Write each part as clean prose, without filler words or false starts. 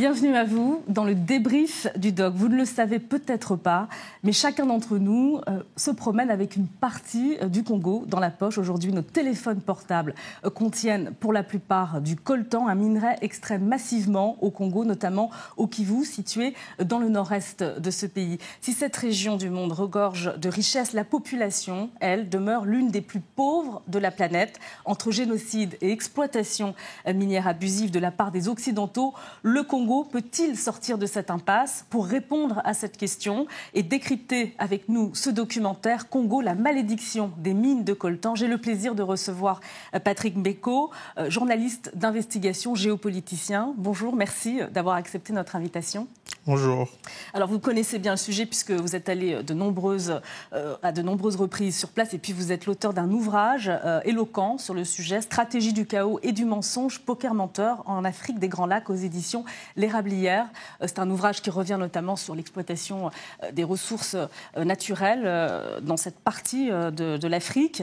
Bienvenue à vous dans le débrief du doc. Vous ne le savez peut-être pas, mais chacun d'entre nous se promène avec une partie du Congo dans la poche. Aujourd'hui, nos téléphones portables contiennent pour la plupart du coltan, un minerai extrait massivement au Congo, notamment au Kivu, situé dans le nord-est de ce pays. Si cette région du monde regorge de richesses, la population, elle, demeure l'une des plus pauvres de la planète. Entre génocide et exploitation minière abusive de la part des Occidentaux, le Congo peut-il sortir de cette impasse? Pour répondre à cette question et décrypter avec nous ce documentaire Congo, la malédiction des mines de coltan, j'ai le plaisir de recevoir Patrick Mbeko, journaliste d'investigation, géopoliticien. Bonjour, merci d'avoir accepté notre invitation. Bonjour. Alors vous connaissez bien le sujet puisque vous êtes allé à de nombreuses reprises sur place et puis vous êtes l'auteur d'un ouvrage éloquent sur le sujet, Stratégie du chaos et du mensonge, poker menteur en Afrique des Grands Lacs aux éditions L'Érablière. C'est un ouvrage qui revient notamment sur l'exploitation des ressources naturelles dans cette partie de l'Afrique.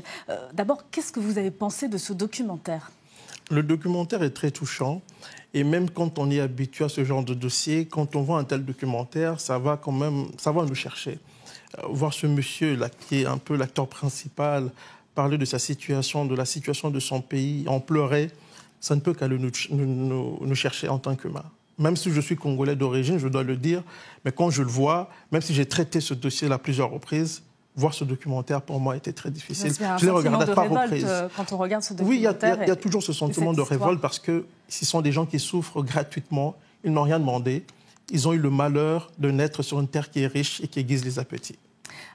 D'abord, qu'est-ce que vous avez pensé de ce documentaire ? Le documentaire est très touchant. Et même quand on est habitué à ce genre de dossier, quand on voit un tel documentaire, ça va nous chercher. Voir ce monsieur-là, qui est un peu l'acteur principal, parler de sa situation, de la situation de son pays, en pleurer, ça ne peut qu'aller nous chercher en tant qu'humains. Même si je suis congolais d'origine, je dois le dire, mais quand je le vois, même si j'ai traité ce dossier à plusieurs reprises, voir ce documentaire, pour moi, était très difficile. Je les regardais par reprises. Quand on regarde ce documentaire... Oui, il y a toujours ce sentiment de révolte parce que ce sont des gens qui souffrent gratuitement, ils n'ont rien demandé, ils ont eu le malheur de naître sur une terre qui est riche et qui aiguise les appétits.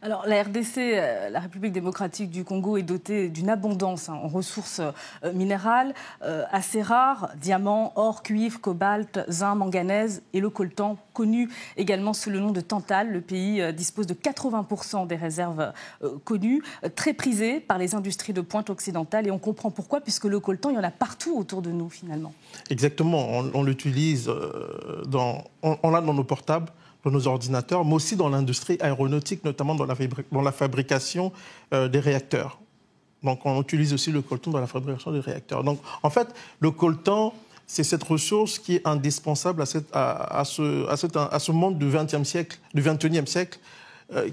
Alors, la RDC, la République démocratique du Congo, est dotée d'une abondance en ressources minérales assez rares, diamants, or, cuivre, cobalt, zinc, manganèse et le coltan, connu également sous le nom de Tantal. Le pays dispose de 80% des réserves connues, très prisé par les industries de pointe occidentales. Et on comprend pourquoi, puisque le coltan, il y en a partout autour de nous, finalement. Exactement, on l'utilise, on l'a dans nos portables, dans nos ordinateurs, mais aussi dans l'industrie aéronautique, notamment dans la fabrication des réacteurs. Donc, on utilise aussi le coltan dans la fabrication des réacteurs. Donc, en fait, le coltan, c'est cette ressource qui est indispensable à ce monde du XXe siècle,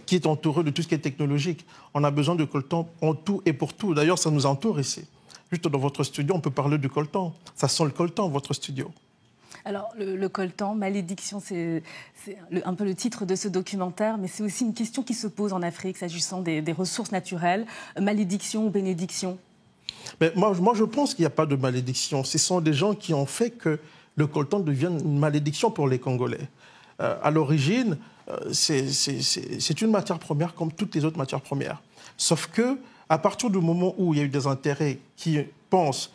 qui est entouré de tout ce qui est technologique. On a besoin de coltan en tout et pour tout. D'ailleurs, ça nous entoure ici. Juste dans votre studio, on peut parler du coltan. Ça sent le coltan, votre studio. Alors, le coltan, malédiction, c'est un peu le titre de ce documentaire, mais c'est aussi une question qui se pose en Afrique, s'agissant des ressources naturelles. Malédiction ou bénédiction? Mais moi, je pense qu'il n'y a pas de malédiction. Ce sont des gens qui ont fait que le coltan devienne une malédiction pour les Congolais. À l'origine, c'est une matière première comme toutes les autres matières premières. Sauf qu'à partir du moment où il y a eu des intérêts qui pensent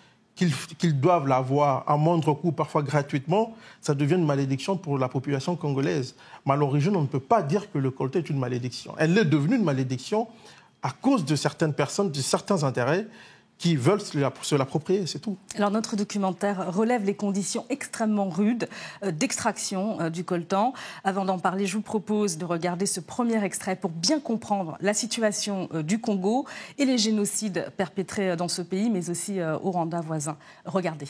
qu'ils doivent l'avoir à moindre coût, parfois gratuitement, ça devient une malédiction pour la population congolaise. Mais à l'origine, on ne peut pas dire que le coltan est une malédiction. Elle est devenue une malédiction à cause de certaines personnes, de certains intérêts qui veulent se l'approprier, c'est tout. Alors notre documentaire relève les conditions extrêmement rudes d'extraction du coltan. Avant d'en parler, je vous propose de regarder ce premier extrait pour bien comprendre la situation du Congo et les génocides perpétrés dans ce pays, mais aussi au Rwanda voisin. Regardez.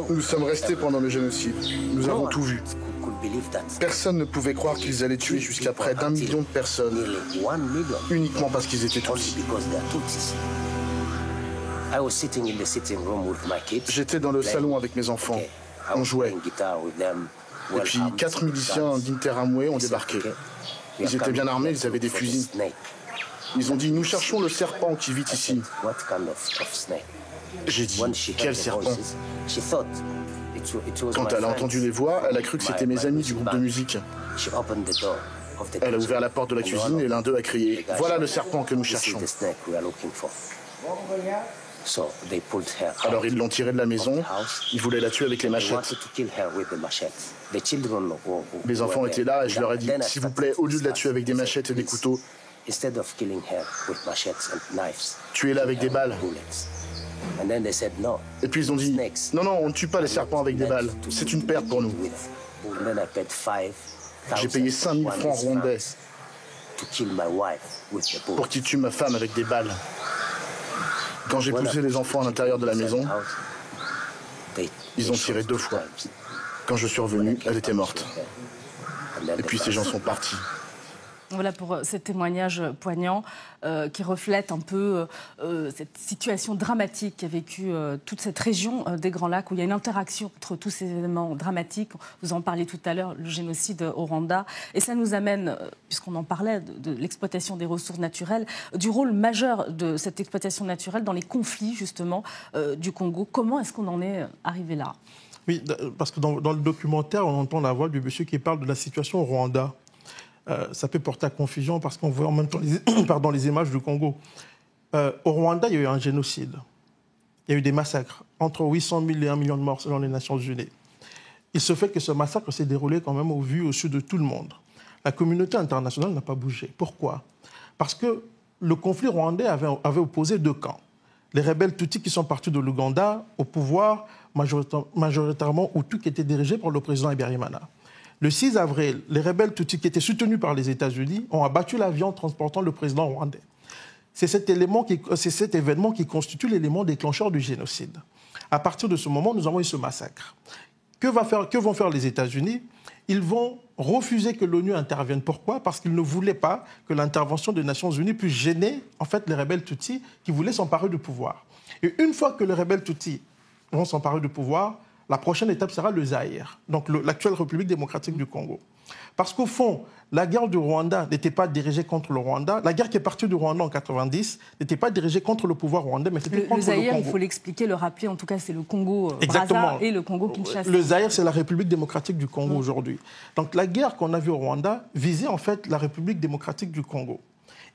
Nous sommes restés pendant le génocide. Nous avons tout vu. Personne ne pouvait croire qu'ils allaient tuer jusqu'à près d'1 million de personnes, uniquement parce qu'ils étaient Tutsis. J'étais dans le salon avec mes enfants. On jouait. Et puis 4 miliciens d'Interamwe ont débarqué. Ils étaient bien armés, ils avaient des fusils. Ils ont dit « Nous cherchons le serpent qui vit ici ». J'ai dit « Quel serpent ?» Quand elle a entendu les voix, elle a cru que c'était mes amis du groupe de musique. Elle a ouvert la porte de la cuisine et l'un d'eux a crié « Voilà le serpent que nous cherchons ». Alors ils l'ont tirée de la maison, ils voulaient la tuer avec les machettes. Les enfants étaient là et je leur ai dit « S'il vous plaît, au lieu de la tuer avec des machettes et des couteaux, Tuez-la avec des balles. Et puis ils ont dit, non, non, on ne tue pas les serpents avec des balles. C'est une perte pour nous. J'ai payé 5000 francs rwandais pour qu'il tue ma femme avec des balles. Quand j'ai poussé les enfants à l'intérieur de la maison, ils ont tiré 2 fois. Quand je suis revenu, elle était morte. Et puis ces gens sont partis. Voilà pour ces témoignages poignants qui reflètent un peu cette situation dramatique qu'a vécue toute cette région des Grands Lacs, où il y a une interaction entre tous ces événements dramatiques. Vous en parliez tout à l'heure, le génocide au Rwanda. Et ça nous amène, puisqu'on en parlait, de l'exploitation des ressources naturelles, du rôle majeur de cette exploitation naturelle dans les conflits, justement, du Congo. Comment est-ce qu'on en est arrivé là ? Oui, parce que dans le documentaire, on entend la voix du monsieur qui parle de la situation au Rwanda. Ça peut porter à confusion parce qu'on voit en même temps les images du Congo. Au Rwanda, il y a eu un génocide. Il y a eu des massacres. Entre 800 000 et 1 million de morts selon les Nations Unies. Il se fait que ce massacre s'est déroulé quand même au vu, au su de tout le monde. La communauté internationale n'a pas bougé. Pourquoi ? Parce que le conflit rwandais avait opposé 2 camps. Les rebelles Tutsis qui sont partis de l'Ouganda au pouvoir, majoritairement Hutus, qui étaient dirigés par le président Habyarimana. Le 6 avril, les rebelles Tutsis qui étaient soutenus par les États-Unis ont abattu l'avion transportant le président rwandais. C'est cet événement qui constitue l'élément déclencheur du génocide. À partir de ce moment, nous avons eu ce massacre. Que vont faire les États-Unis ? Ils vont refuser que l'ONU intervienne. Pourquoi ? Parce qu'ils ne voulaient pas que l'intervention des Nations Unies puisse gêner en fait, les rebelles Tutsis qui voulaient s'emparer du pouvoir. Et une fois que les rebelles Tutsis vont s'emparer du pouvoir, la prochaine étape sera le Zaïre, donc l'actuelle République démocratique du Congo. Parce qu'au fond, la guerre du Rwanda n'était pas dirigée contre le Rwanda. La guerre qui est partie du Rwanda en 1990 n'était pas dirigée contre le pouvoir rwandais, mais c'était contre le Congo. Le Zaïre, il faut l'expliquer, le rappeler, en tout cas, c'est le Congo Brazza et le Congo Kinshasa. Le Zaïre, c'est la République démocratique du Congo aujourd'hui. Donc la guerre qu'on a vue au Rwanda visait en fait la République démocratique du Congo.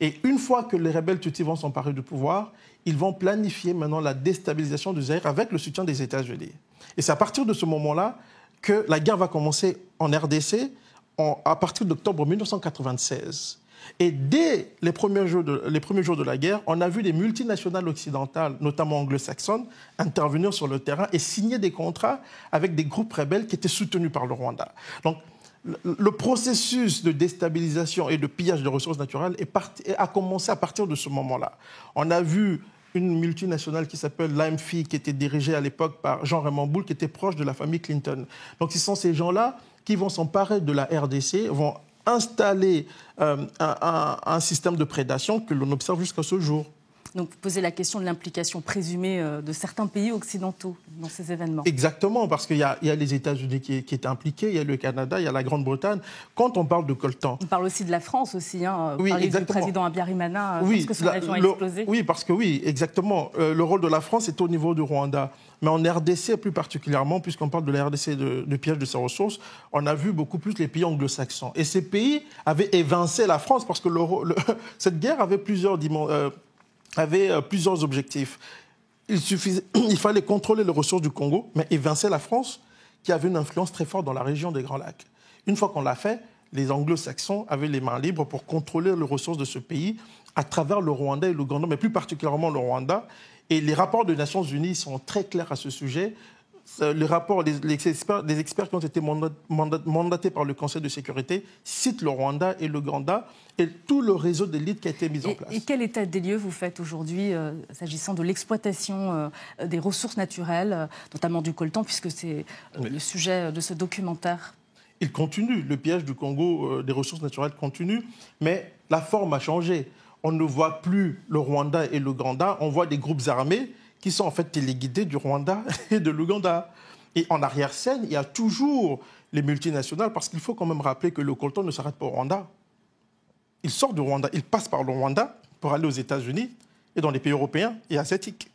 Et une fois que les rebelles Tutsis vont s'emparer du pouvoir, ils vont planifier maintenant la déstabilisation du Zaïre avec le soutien des États-Unis. Et c'est à partir de ce moment-là que la guerre va commencer en RDC à partir d'octobre 1996. Et dès les premiers jours de la guerre, on a vu les multinationales occidentales, notamment anglo-saxonnes, intervenir sur le terrain et signer des contrats avec des groupes rebelles qui étaient soutenus par le Rwanda. Donc, le processus de déstabilisation et de pillage des ressources naturelles a commencé à partir de ce moment-là. On a vu une multinationale qui s'appelle l'AMFI, qui était dirigée à l'époque par Jean-Raymond Boule, qui était proche de la famille Clinton. Donc ce sont ces gens-là qui vont s'emparer de la RDC, vont installer un système de prédation que l'on observe jusqu'à ce jour. Donc vous posez la question de l'implication présumée de certains pays occidentaux dans ces événements. Exactement, parce qu'il y a les États-Unis qui étaient impliqués, il y a le Canada, il y a la Grande-Bretagne. Quand on parle de coltan... On parle aussi de la France aussi, hein. Oui, du exactement. président Habyarimana, parce que son avion a explosé. Oui, parce que oui, exactement. Le rôle de la France est au niveau du Rwanda. Mais en RDC plus particulièrement, puisqu'on parle de la RDC, de pillage de ses ressources, on a vu beaucoup plus les pays anglo-saxons. Et ces pays avaient évincé la France, parce que cette guerre avait plusieurs objectifs. Il fallait contrôler les ressources du Congo, mais évincer la France, qui avait une influence très forte dans la région des Grands Lacs. Une fois qu'on l'a fait, les anglo-saxons avaient les mains libres pour contrôler les ressources de ce pays à travers le Rwanda et l'Ouganda, mais plus particulièrement le Rwanda. Et les rapports des Nations Unies sont très clairs à ce sujet. Les rapports des experts qui ont été mandatés par le Conseil de sécurité citent le Rwanda et l'Ouganda et tout le réseau d'élite qui a été mis en place. Et quel état des lieux vous faites aujourd'hui s'agissant de l'exploitation des ressources naturelles, notamment du coltan, puisque c'est le sujet de ce documentaire? Il continue. Le pillage du Congo des ressources naturelles continue, mais la forme a changé. On ne voit plus le Rwanda et l'Ouganda, on voit des groupes armés qui sont en fait téléguidés du Rwanda et de l'Ouganda. Et en arrière-scène, il y a toujours les multinationales, parce qu'il faut quand même rappeler que le coltan ne s'arrête pas au Rwanda. Il sort du Rwanda, il passe par le Rwanda pour aller aux États-Unis et dans les pays européens et asiatiques.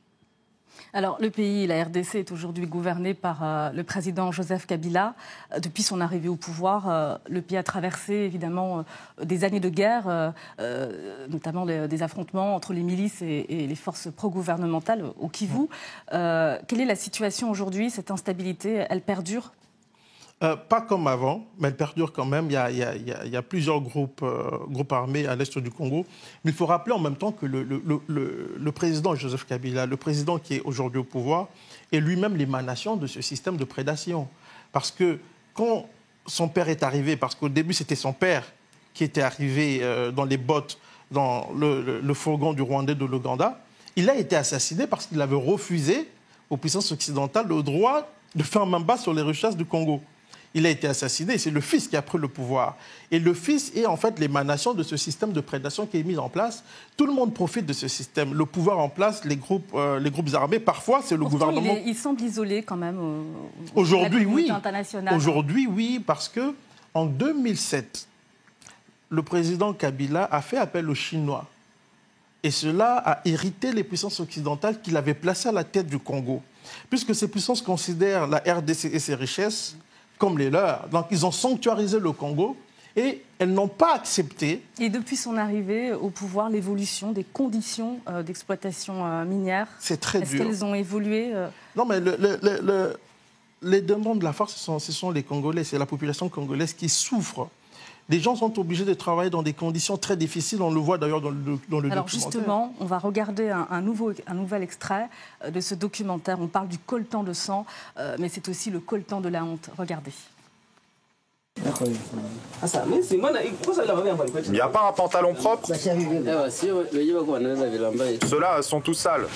Alors, le pays, la RDC, est aujourd'hui gouverné par le président Joseph Kabila. Depuis son arrivée au pouvoir, le pays a traversé évidemment des années de guerre, notamment des affrontements entre les milices et les forces pro-gouvernementales au Kivu. Quelle est la situation aujourd'hui? Cette instabilité, elle perdure? Pas comme avant, mais elle perdure quand même. Il y a plusieurs groupes armés à l'est du Congo. Mais il faut rappeler en même temps que le président Joseph Kabila, le président qui est aujourd'hui au pouvoir, est lui-même l'émanation de ce système de prédation. Parce que quand son père est arrivé, parce qu'au début c'était son père qui était arrivé dans les bottes, dans le fourgon du Rwandais de l'Ouganda, il a été assassiné parce qu'il avait refusé aux puissances occidentales le droit de faire main basse sur les richesses du Congo. Il a été assassiné et c'est le fils qui a pris le pouvoir. Et le fils est en fait l'émanation de ce système de prédation qui est mis en place. Tout le monde profite de ce système. Le pouvoir en place, les groupes armés, parfois c'est le gouvernement... Il semble isolé quand même aujourd'hui, oui. Internationale. Aujourd'hui, oui, parce qu'en 2007, le président Kabila a fait appel aux Chinois. Et cela a irrité les puissances occidentales qu'il avait placées à la tête du Congo. Puisque ces puissances considèrent la RDC et ses richesses comme les leurs. Donc, ils ont sanctuarisé le Congo et elles n'ont pas accepté. Et depuis son arrivée au pouvoir, l'évolution des conditions d'exploitation minière, c'est très dur. Est-ce qu'elles ont évolué Non, mais les demandes de la force, ce sont les Congolais, c'est la population congolaise qui souffre. Les gens sont obligés de travailler dans des conditions très difficiles. On le voit d'ailleurs dans le documentaire. Alors justement, on va regarder un nouvel extrait de ce documentaire. On parle du coltan de sang, mais c'est aussi le coltan de la honte. Regardez. Il n'y a pas un pantalon propre? Ceux-là sont tous sales.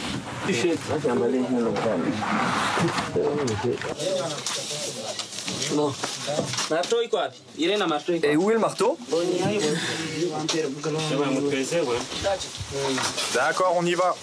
Et où est le marteau? D'accord, on y va.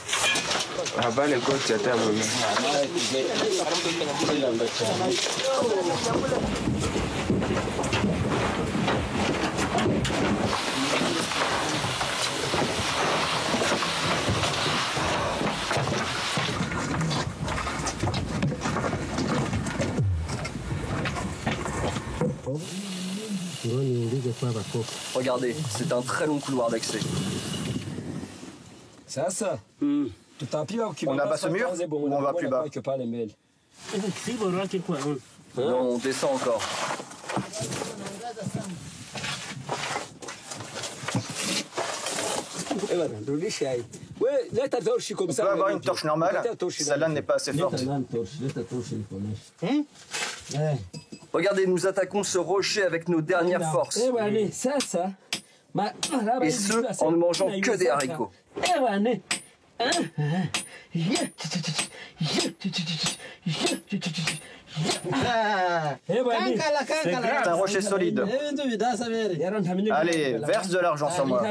Regardez, c'est un très long couloir d'accès. On abat ce mur ou on va plus bas? Non, on descend encore. On peut avoir une torche normale? Celle-là n'est pas assez forte. Regardez, nous attaquons ce rocher avec nos dernières forces. Et ce, en ne mangeant que des haricots. C'est un rocher solide. Allez, verse de l'argent sur moi.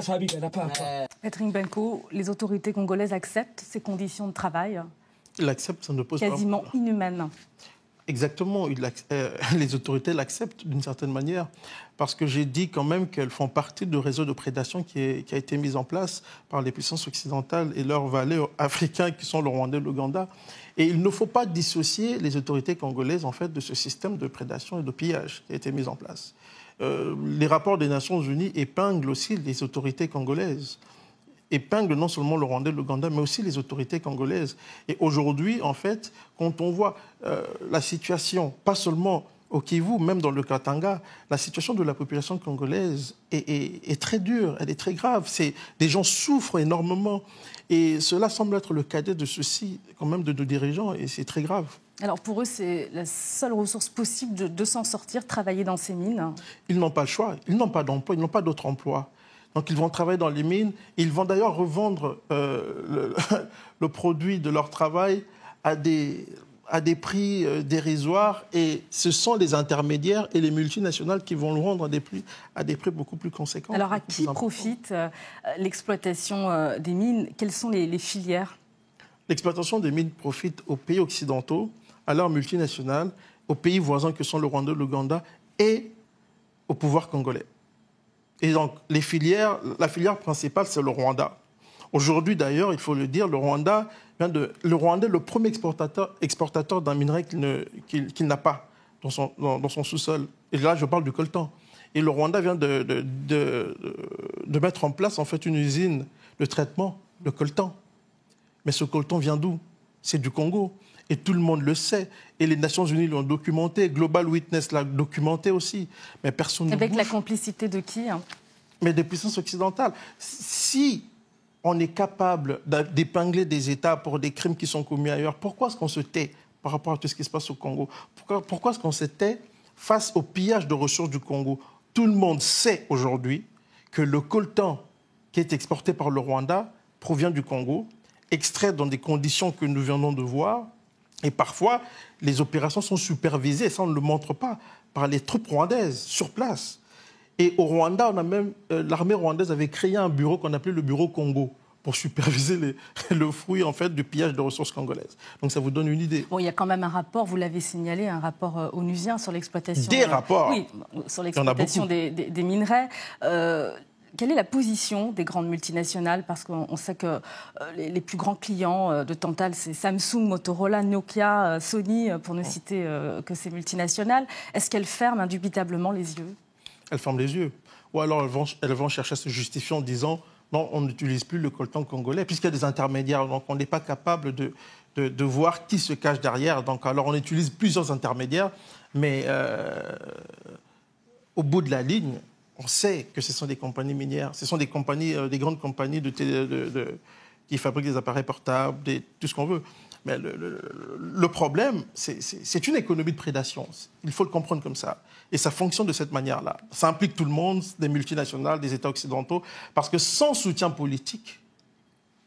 Maître Ngbenko, les autorités congolaises acceptent ces conditions de travail Ils l'acceptent, ça ne pose pas quasiment inhumaines. Exactement, les autorités l'acceptent d'une certaine manière, parce que j'ai dit quand même qu'elles font partie du réseau de prédation qui a été mis en place par les puissances occidentales et leurs valets africains qui sont le Rwanda et l'Ouganda. Et il ne faut pas dissocier les autorités congolaises en fait, de ce système de prédation et de pillage qui a été mis en place. Les rapports des Nations Unies épinglent aussi les autorités congolaises, épingle non seulement le Rwanda et l'Ouganda, mais aussi les autorités congolaises. Et aujourd'hui, en fait, quand on voit la situation, pas seulement au Kivu, même dans le Katanga, la situation de la population congolaise est très dure, elle est très grave. Des gens souffrent énormément. Et cela semble être le cadet de ceux-ci, quand même, de nos dirigeants, et c'est très grave. Alors pour eux, c'est la seule ressource possible de s'en sortir, travailler dans ces mines? Ils n'ont pas le choix, ils n'ont pas d'emploi, ils n'ont pas d'autre emploi. Donc ils vont travailler dans les mines, ils vont d'ailleurs revendre le produit de leur travail à des prix dérisoires, et ce sont les intermédiaires et les multinationales qui vont le vendre à des prix beaucoup plus conséquents. Alors à qui profite l'exploitation des mines? Quelles sont les filières? L'exploitation des mines profite aux pays occidentaux, à leurs multinationales, aux pays voisins que sont le Rwanda, l'Ouganda et au pouvoir congolais. Et donc, la filière principale, c'est le Rwanda. Aujourd'hui, d'ailleurs, il faut le dire, le Rwanda est le premier exportateur d'un minerai qu'il n'a pas dans son sous-sol. Et là, je parle du coltan. Et le Rwanda vient de mettre en place, en fait, une usine de traitement de coltan. Mais ce coltan vient d'où? C'est du Congo. Et tout le monde le sait. Et les Nations Unies l'ont documenté. Global Witness l'a documenté aussi. Mais personne ne bouge. Avec la complicité de qui, hein? Mais des puissances occidentales. Si on est capable d'épingler des États pour des crimes qui sont commis ailleurs, pourquoi est-ce qu'on se tait par rapport à tout ce qui se passe au Congo? Pourquoi est-ce qu'on se tait face au pillage de ressources du Congo? Tout le monde sait aujourd'hui que le coltan qui est exporté par le Rwanda provient du Congo, extrait dans des conditions que nous venons de voir. Et parfois, les opérations sont supervisées, et ça on ne le montre pas, par les troupes rwandaises sur place. Et au Rwanda, l'armée rwandaise avait créé un bureau qu'on appelait le bureau Congo pour superviser le fruit en fait, du pillage de ressources congolaises. Donc ça vous donne une idée. Bon, il y a quand même un rapport, vous l'avez signalé, un rapport onusien sur l'exploitation... Des rapports. Oui, sur l'exploitation des minerais. Quelle est la position des grandes multinationales? Parce qu'on sait que les plus grands clients de Total, c'est Samsung, Motorola, Nokia, Sony, pour ne citer que ces multinationales. Est-ce qu'elles ferment indubitablement les yeux? Elles ferment les yeux. Ou alors elles vont chercher à se justifier en disant non, on n'utilise plus le coltan congolais, puisqu'il y a des intermédiaires. Donc on n'est pas capable de voir qui se cache derrière. Donc alors on utilise plusieurs intermédiaires, mais au bout de la ligne, on sait que ce sont des compagnies minières, ce sont des compagnies, des grandes compagnies qui fabriquent des appareils portables, tout ce qu'on veut. Mais le problème, c'est une économie de prédation. Il faut le comprendre comme ça. Et ça fonctionne de cette manière-là. Ça implique tout le monde, des multinationales, des États occidentaux, parce que sans soutien politique,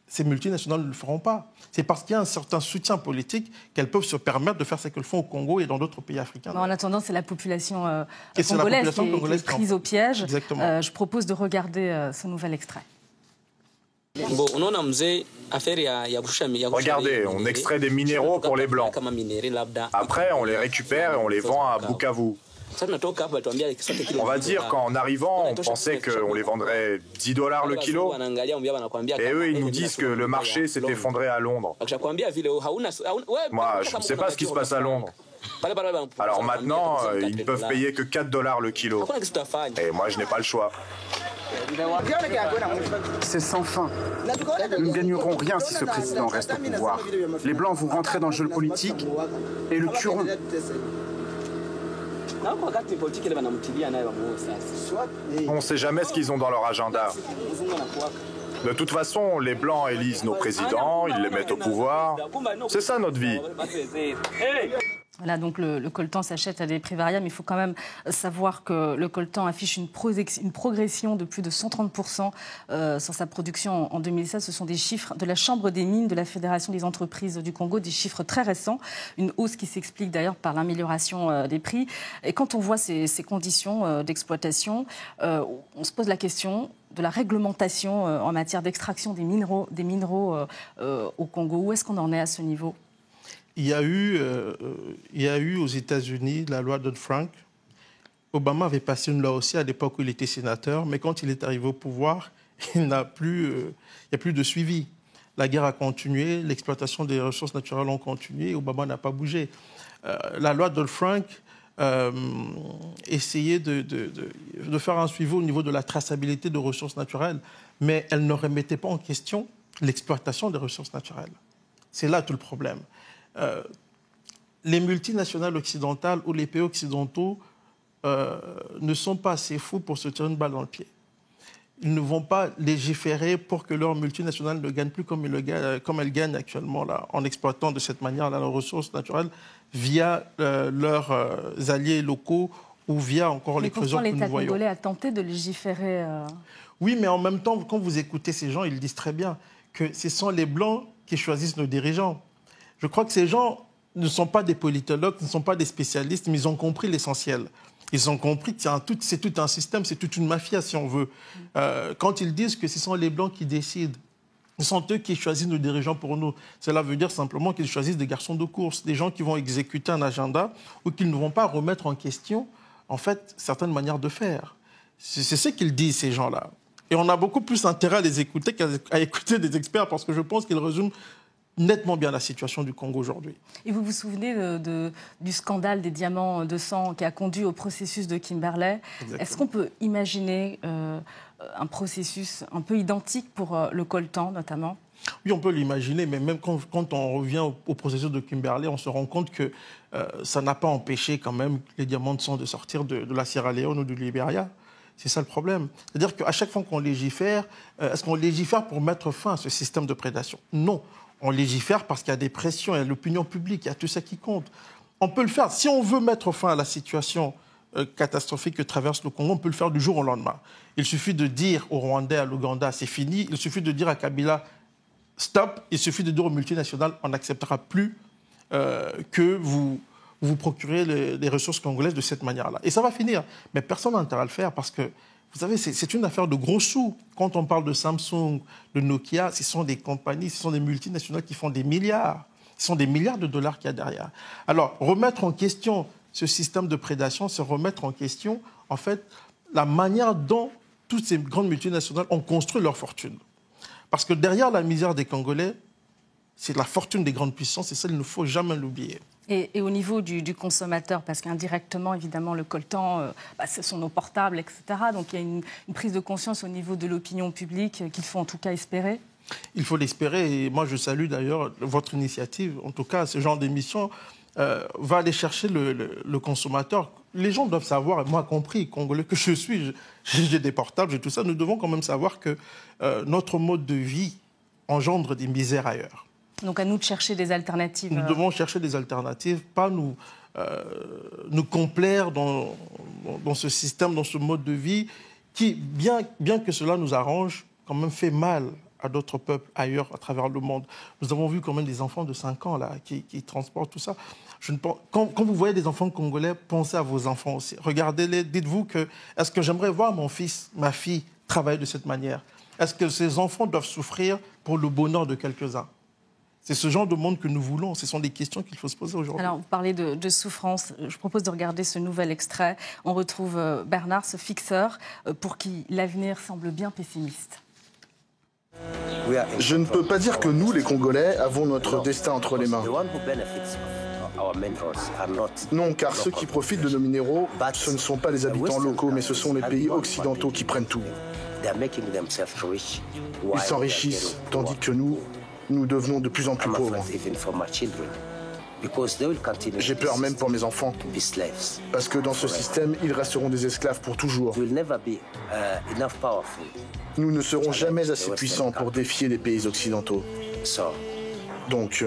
ces multinationales ne le feront pas. C'est parce qu'il y a un certain soutien politique qu'elles peuvent se permettre de faire ce qu'elles font au Congo et dans d'autres pays africains. En attendant, c'est la population congolaise qui est prise au piège. Exactement. Je propose de regarder ce nouvel extrait. Regardez, on extrait des minéraux pour les Blancs. Après, on les récupère et on les vend à Bukavu. On va dire qu'en arrivant, on pensait qu'on les vendrait $10 le kilo. Et eux, ils nous disent que le marché s'est effondré à Londres. Moi, je ne sais pas ce qui se passe à Londres. Alors maintenant, ils ne peuvent payer que $4 le kilo. Et moi, je n'ai pas le choix. C'est sans fin. Nous ne gagnerons rien si ce président reste au pouvoir. Les Blancs vont rentrer dans le jeu politique et le tueront. On ne sait jamais ce qu'ils ont dans leur agenda. De toute façon, les Blancs élisent nos présidents, ils les mettent au pouvoir. C'est ça notre vie. Voilà, donc le coltan s'achète à des prix variables, mais il faut quand même savoir que le coltan affiche une progression de plus de 130% sur sa production en 2016. Ce sont des chiffres de la Chambre des mines de la Fédération des entreprises du Congo, des chiffres très récents, une hausse qui s'explique d'ailleurs par l'amélioration des prix. Et quand on voit ces conditions d'exploitation, on se pose la question de la réglementation en matière d'extraction des minéraux au Congo. Où est-ce qu'on en est à ce niveau ? Il y a eu aux États-Unis la loi Dodd-Frank. Obama avait passé une loi aussi à l'époque où il était sénateur, mais quand il est arrivé au pouvoir, il n'y a plus de suivi. La guerre a continué, l'exploitation des ressources naturelles a continué, et Obama n'a pas bougé. La loi Dodd-Frank essayait de faire un suivi au niveau de la traçabilité de ressources naturelles, mais elle ne remettait pas en question l'exploitation des ressources naturelles. C'est là tout le problème. Les multinationales occidentales ou les pays occidentaux ne sont pas assez fous pour se tirer une balle dans le pied. Ils ne vont pas légiférer pour que leurs multinationales ne gagnent plus comme elles gagnent actuellement, là, en exploitant de cette manière leurs ressources naturelles via leurs alliés locaux ou via encore les trésors que nous voyons. L'État congolais a tenté de légiférer Oui, mais en même temps, quand vous écoutez ces gens, ils disent très bien que ce sont les Blancs qui choisissent nos dirigeants. Je crois que ces gens ne sont pas des politologues, ne sont pas des spécialistes, mais ils ont compris l'essentiel. Ils ont compris que c'est tout un système, c'est toute une mafia, si on veut. Quand ils disent que ce sont les Blancs qui décident, ce sont eux qui choisissent nos dirigeants pour nous. Cela veut dire simplement qu'ils choisissent des garçons de course, des gens qui vont exécuter un agenda ou qui ne vont pas remettre en question, en fait, certaines manières de faire. C'est ce qu'ils disent, ces gens-là. Et on a beaucoup plus intérêt à les écouter qu'à écouter des experts, parce que je pense qu'ils résument nettement bien la situation du Congo aujourd'hui. Et vous vous souvenez du scandale des diamants de sang qui a conduit au processus de Kimberley. Exactement. Est-ce qu'on peut imaginer un processus un peu identique pour le coltan, notamment ? Oui, on peut l'imaginer, mais même quand on revient au processus de Kimberley, on se rend compte que ça n'a pas empêché quand même les diamants de sang de sortir de la Sierra Leone ou du Libéria. C'est ça le problème. C'est-à-dire qu'à chaque fois qu'on légifère, est-ce qu'on légifère pour mettre fin à ce système de prédation? Non. On légifère parce qu'il y a des pressions, il y a l'opinion publique, il y a tout ça qui compte. On peut le faire. Si on veut mettre fin à la situation catastrophique que traverse le Congo, on peut le faire du jour au lendemain. Il suffit de dire aux Rwandais, à l'Ouganda, c'est fini. Il suffit de dire à Kabila, stop. Il suffit de dire aux multinationales, on n'acceptera plus que vous procurez les ressources congolaises de cette manière-là. Et ça va finir. Mais personne n'a intérêt à le faire parce que, vous savez, c'est une affaire de gros sous. Quand on parle de Samsung, de Nokia, ce sont des compagnies, ce sont des multinationales qui font des milliards. Ce sont des milliards de dollars qu'il y a derrière. Alors, remettre en question ce système de prédation, c'est remettre en question, en fait, la manière dont toutes ces grandes multinationales ont construit leur fortune. Parce que derrière la misère des Congolais, c'est la fortune des grandes puissances, et ça, il ne faut jamais l'oublier. Et au niveau du consommateur, parce qu'indirectement, évidemment, le coltan, ce sont nos portables, etc. Donc il y a une prise de conscience au niveau de l'opinion publique qu'il faut en tout cas espérer. Il faut l'espérer, et moi je salue d'ailleurs votre initiative. En tout cas, ce genre d'émission va aller chercher le consommateur. Les gens doivent savoir, et moi compris, Congolais que je suis, j'ai des portables, j'ai tout ça, nous devons quand même savoir que notre mode de vie engendre des misères ailleurs. Donc à nous de chercher des alternatives. Nous devons chercher des alternatives, pas nous complaire dans ce système, dans ce mode de vie qui, bien que cela nous arrange, quand même fait mal à d'autres peuples ailleurs à travers le monde. Nous avons vu quand même des enfants de 5 ans là, qui transportent tout ça. Quand vous voyez des enfants congolais, pensez à vos enfants aussi. Regardez-les, dites-vous que est-ce que j'aimerais voir mon fils, ma fille travailler de cette manière? Est-ce que ces enfants doivent souffrir pour le bonheur de quelques-uns? C'est ce genre de monde que nous voulons. Ce sont des questions qu'il faut se poser aujourd'hui. Alors, vous parlez de souffrance. Je propose de regarder ce nouvel extrait. On retrouve Bernard, ce fixeur, pour qui l'avenir semble bien pessimiste. Je ne peux pas dire que nous, les Congolais, avons notre destin entre les mains. Non, car ceux qui profitent de nos minéraux, ce ne sont pas les habitants locaux, mais ce sont les pays occidentaux qui prennent tout. Ils s'enrichissent, tandis que nous devenons de plus en plus pauvres. J'ai peur même pour mes enfants, parce que dans ce système, ils resteront des esclaves pour toujours. Nous ne serons jamais assez puissants pour défier les pays occidentaux. Donc,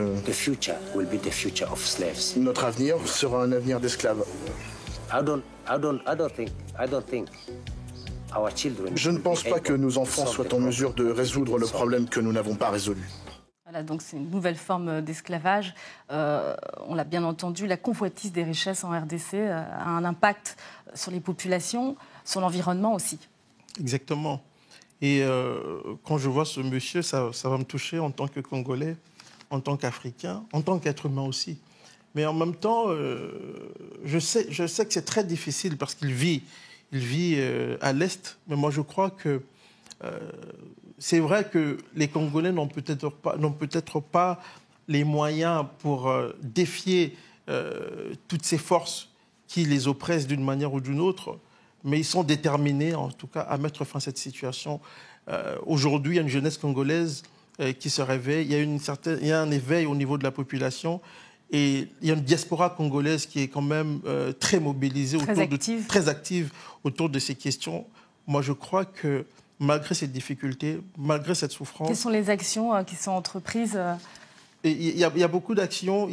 notre avenir sera un avenir d'esclaves. Je ne pense pas que nos enfants soient en mesure de résoudre le problème que nous n'avons pas résolu. Voilà, donc c'est une nouvelle forme d'esclavage. On l'a bien entendu, la convoitise des richesses en RDC a un impact sur les populations, sur l'environnement aussi. Exactement. Et quand je vois ce monsieur, ça va me toucher en tant que Congolais, en tant qu'Africain, en tant qu'être humain aussi. Mais en même temps, je sais que c'est très difficile parce qu'il vit à l'Est. Mais moi, je crois que c'est vrai que les Congolais n'ont peut-être pas les moyens pour défier toutes ces forces qui les oppressent d'une manière ou d'une autre, mais ils sont déterminés, en tout cas, à mettre fin à cette situation. Aujourd'hui, il y a une jeunesse congolaise qui se réveille, il y a un éveil au niveau de la population, et il y a une diaspora congolaise qui est quand même très mobilisée, très active autour de ces questions. Moi, je crois que malgré ces difficultés, malgré cette souffrance... Quelles sont les actions qui sont entreprises Il y a beaucoup d'actions.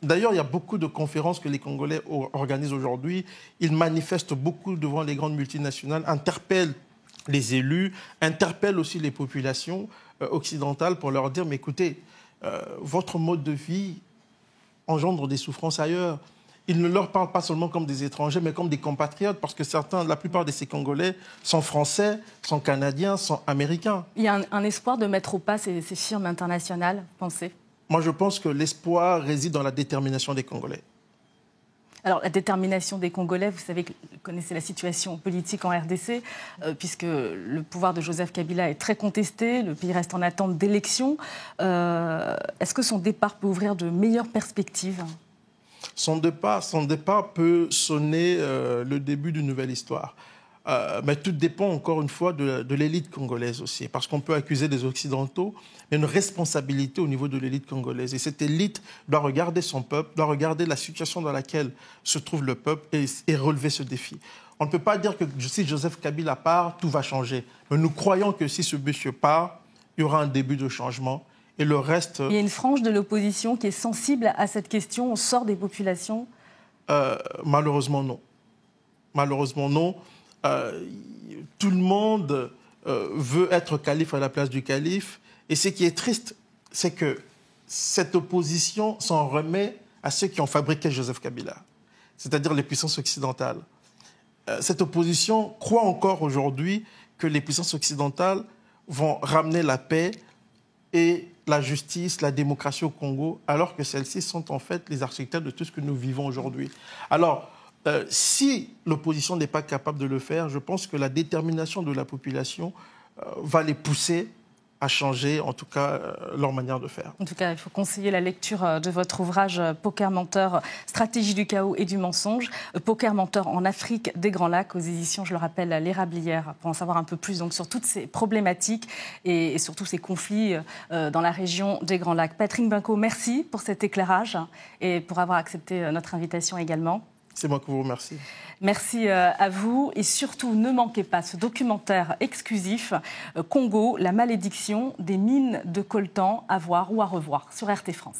D'ailleurs, il y a beaucoup de conférences que les Congolais organisent aujourd'hui. Ils manifestent beaucoup devant les grandes multinationales, interpellent les élus, interpellent aussi les populations occidentales pour leur dire « Mais écoutez, votre mode de vie engendre des souffrances ailleurs. » Ils ne leur parlent pas seulement comme des étrangers, mais comme des compatriotes, parce que la plupart de ces Congolais sont français, sont canadiens, sont américains. Il y a un espoir de mettre au pas ces firmes internationales, pensez? Moi, je pense que l'espoir réside dans la détermination des Congolais. Alors, la détermination des Congolais, vous savez, vous connaissez la situation politique en RDC, puisque le pouvoir de Joseph Kabila est très contesté, le pays reste en attente d'élections. Est-ce que son départ peut ouvrir de meilleures perspectives ? Son départ peut sonner le début d'une nouvelle histoire. Mais tout dépend, encore une fois, de l'élite congolaise aussi. Parce qu'on peut accuser les Occidentaux, mais il y a une responsabilité au niveau de l'élite congolaise. Et cette élite doit regarder son peuple, doit regarder la situation dans laquelle se trouve le peuple et relever ce défi. On ne peut pas dire que si Joseph Kabila part, tout va changer. Mais nous croyons que si ce monsieur part, il y aura un début de changement. Et le reste... Il y a une frange de l'opposition qui est sensible à cette question. On sort des populations ? Malheureusement, non. Malheureusement, non. Tout le monde veut être calife à la place du calife. Et ce qui est triste, c'est que cette opposition s'en remet à ceux qui ont fabriqué Joseph Kabila, c'est-à-dire les puissances occidentales. Cette opposition croit encore aujourd'hui que les puissances occidentales vont ramener la paix et la justice, la démocratie au Congo, alors que celles-ci sont en fait les architectes de tout ce que nous vivons aujourd'hui. Alors, si l'opposition n'est pas capable de le faire, je pense que la détermination de la population va les pousser à changer, en tout cas, leur manière de faire. En tout cas, il faut conseiller la lecture de votre ouvrage « Poker menteur, stratégie du chaos et du mensonge ». Poker menteur en Afrique des Grands Lacs, aux éditions, je le rappelle, l'Érablière, pour en savoir un peu plus donc, sur toutes ces problématiques et surtout ces conflits dans la région des Grands Lacs. Patrick Binco, merci pour cet éclairage et pour avoir accepté notre invitation également. C'est moi qui vous remercie. Merci à vous et surtout ne manquez pas ce documentaire exclusif Congo, la malédiction des mines de coltan à voir ou à revoir sur RT France.